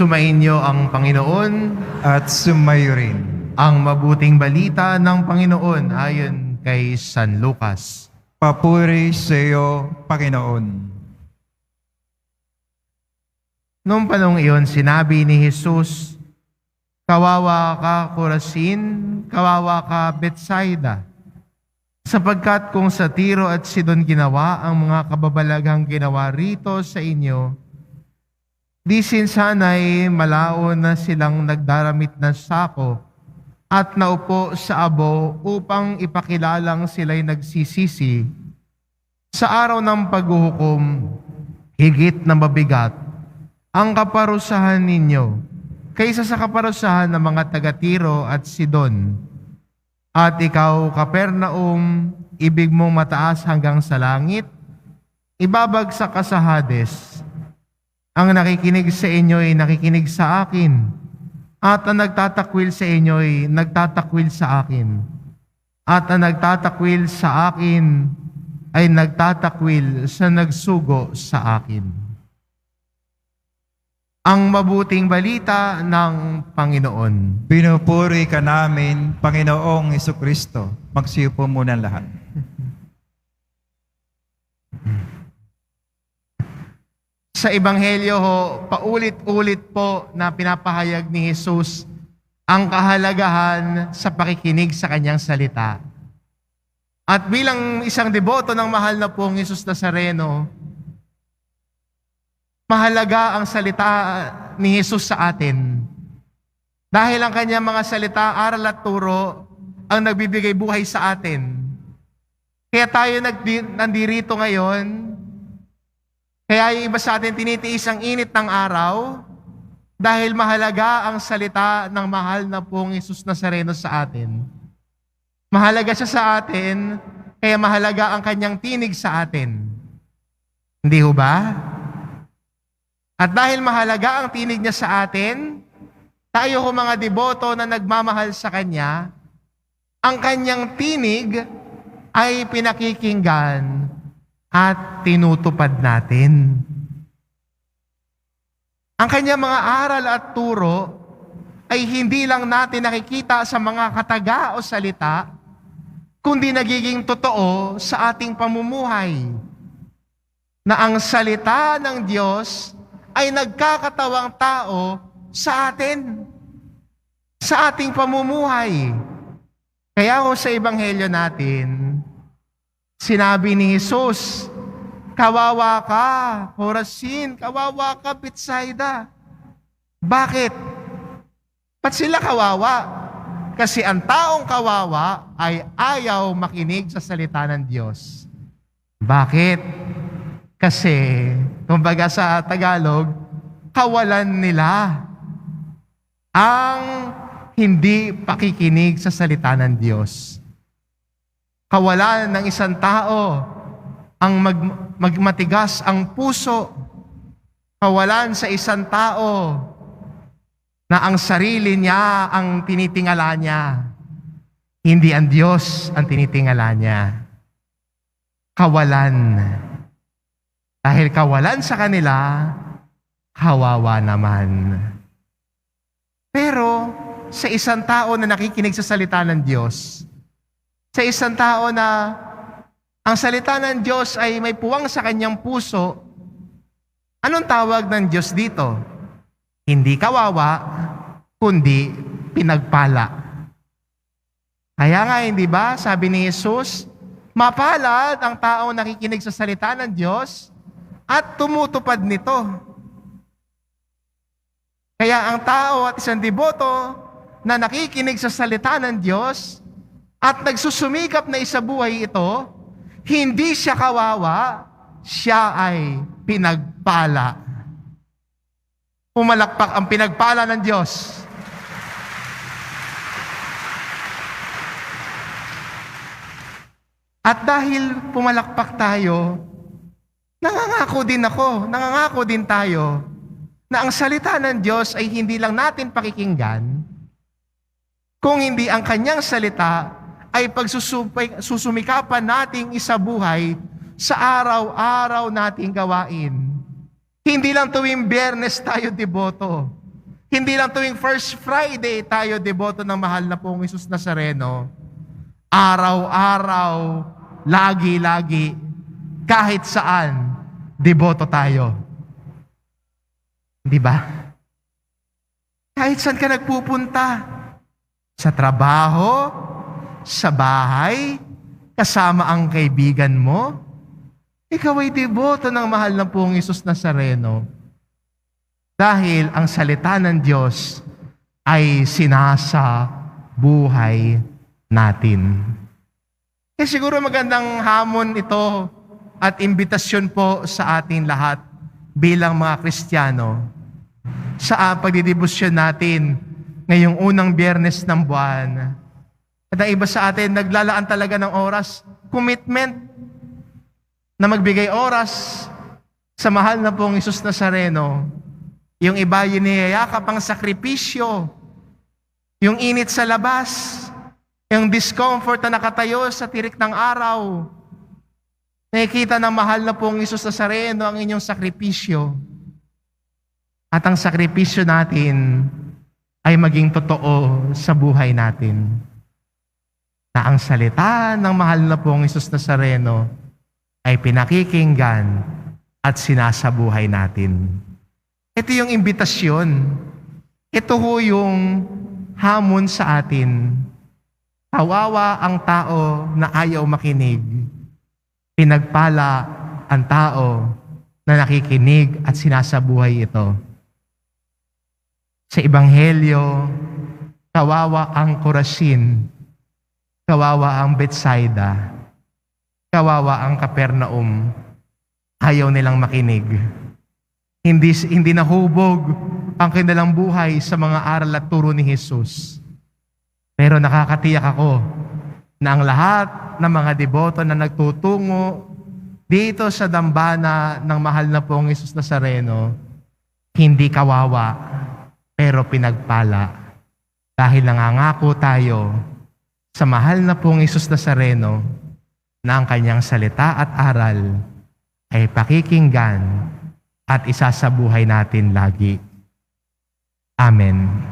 Sumainyo ang Panginoon. At sumayo rin. Ang mabuting balita ng Panginoon ayon kay San Lucas. Papuri sa iyo, Panginoon. Noong panahon iyon, sinabi ni Jesus, "Kawawa ka, Corazin, kawawa ka, Betsaida. Sapagkat kung sa Tiro at Sidon ginawa ang mga kababalaghang ginawa rito sa inyo, di sinsanay malaon na silang nagdaramit ng sako at naupo sa abo upang ipakilalang sila'y nagsisisi. Sa araw ng paghuhukom, higit na mabigat ang kaparusahan ninyo kaysa sa kaparusahan ng mga taga-Tiro at Sidon. At ikaw, Capernaum, ibig mong mataas hanggang sa langit, ibabagsak ka sa Hades. Ang nakikinig sa inyo ay nakikinig sa akin, at ang nagtatakwil sa inyo ay nagtatakwil sa akin, at ang nagtatakwil sa akin ay nagtatakwil sa nagsugo sa akin." Ang mabuting balita ng Panginoon. Pinupuri ka namin, Panginoong Jesucristo. Magsiupo muna ang lahat. Sa Ebanghelyo ho, paulit-ulit po na pinapahayag ni Jesus ang kahalagahan sa pakikinig sa kanyang salita. At bilang isang deboto ng mahal na pong Jesus Nazareno, mahalaga ang salita ni Jesus sa atin. Dahil ang kanyang mga salita, aral at turo, ang nagbibigay buhay sa atin. Kaya tayo nandirito ngayon. Kaya yung iba sa atin tinitiis ang init ng araw dahil mahalaga ang salita ng mahal na pong Jesus Nazareno sa atin. Mahalaga siya sa atin, kaya mahalaga ang kanyang tinig sa atin. Hindi ho ba? At dahil mahalaga ang tinig niya sa atin, tayo ho mga deboto na nagmamahal sa kanya, ang kanyang tinig ay pinakikinggan at tinutupad natin. Ang kanyang mga aral at turo ay hindi lang natin nakikita sa mga kataga o salita, kundi nagiging totoo sa ating pamumuhay. Na ang salita ng Diyos ay nagkakatawang tao sa atin, sa ating pamumuhay. Kaya ho sa Ebanghelyo natin, sinabi ni Jesus, "Kawawa ka, Corazin, kawawa ka, Betsaida." Bakit? Ba't sila kawawa? Kasi ang taong kawawa ay ayaw makinig sa salita ng Diyos. Bakit? Kasi, kumbaga sa Tagalog, kawalan nila ang hindi pakikinig sa salita ng Diyos. Kawalan ng isang tao ang magmatigas ang puso. Kawalan sa isang tao na ang sarili niya ang tinitingala niya. Hindi ang Diyos ang tinitingala niya. Kawalan. Dahil kawalan sa kanila, kawawa naman. Pero sa isang tao na nakikinig sa salita ng Diyos, sa isang tao na ang salita ng Diyos ay may puwang sa kanyang puso, anong tawag ng Diyos dito? Hindi kawawa, kundi pinagpala. Kaya nga, hindi ba, sabi ni Jesus, mapalad ang taong nakikinig sa salita ng Diyos at tumutupad nito. Kaya ang tao at isang deboto na nakikinig sa salita ng Diyos at nagsusumikap na isabuhay ito, hindi siya kawawa, siya ay pinagpala. Pumalakpak ang pinagpala ng Diyos. At dahil pumalakpak tayo, nangangako din tayo, na ang salita ng Diyos ay hindi lang natin pakikinggan, kung hindi ang kanyang salita ay pagsusumikapan nating isabuhay sa araw-araw nating gawain. Hindi lang tuwing Biyernes tayo deboto. Hindi lang tuwing First Friday tayo deboto ng mahal na pong Jesus Nazareno. Araw-araw, lagi-lagi, kahit saan, deboto tayo. Di ba? Kahit saan ka nagpupunta, sa trabaho, sa bahay, kasama ang kaibigan mo, ikaw ay deboto ng mahal na pong Jesus Nazareno. Dahil ang salita ng Diyos ay sinasa buhay natin. Kaya siguro magandang hamon ito at imbitasyon po sa ating lahat bilang mga Kristiyano sa pagdidibusyon natin ngayong unang Biyernes ng buwan. At ang iba sa atin naglalaan talaga ng oras, commitment na magbigay oras sa mahal na pong Jesus Nazareno. Yung iba yun niyayakap ang sakripisyo, yung init sa labas, yung discomfort na nakatayo sa tirik ng araw. Nakikita ng mahal na pong Jesus Nazareno ang inyong sakripisyo. At ang sakripisyo natin ay maging totoo sa buhay natin. Na ang salita ng mahal na pong Jesus Nazareno ay pinakikinggan at sinasabuhay natin. Ito yung imbitasyon. Ito ho yung hamon sa atin. Kawawa ang tao na ayaw makinig. Pinagpala ang tao na nakikinig at sinasabuhay ito. Sa Ebanghelyo, kawawa ang Corazin, kawawa ang Betsaida, kawawa ang Capernaum. Ayaw nilang makinig. Hindi nahubog ang kanilang buhay sa mga aral at turo ni Jesus. Pero nakakatiyak ako na ang lahat ng mga deboto na nagtutungo dito sa dambana ng mahal na pong Jesus Nazareno, hindi kawawa, pero pinagpala. Dahil nangangako tayo sa mahal na pong Jesus Nazareno na ang kanyang salita at aral ay pakikinggan at isasabuhay natin lagi. Amen.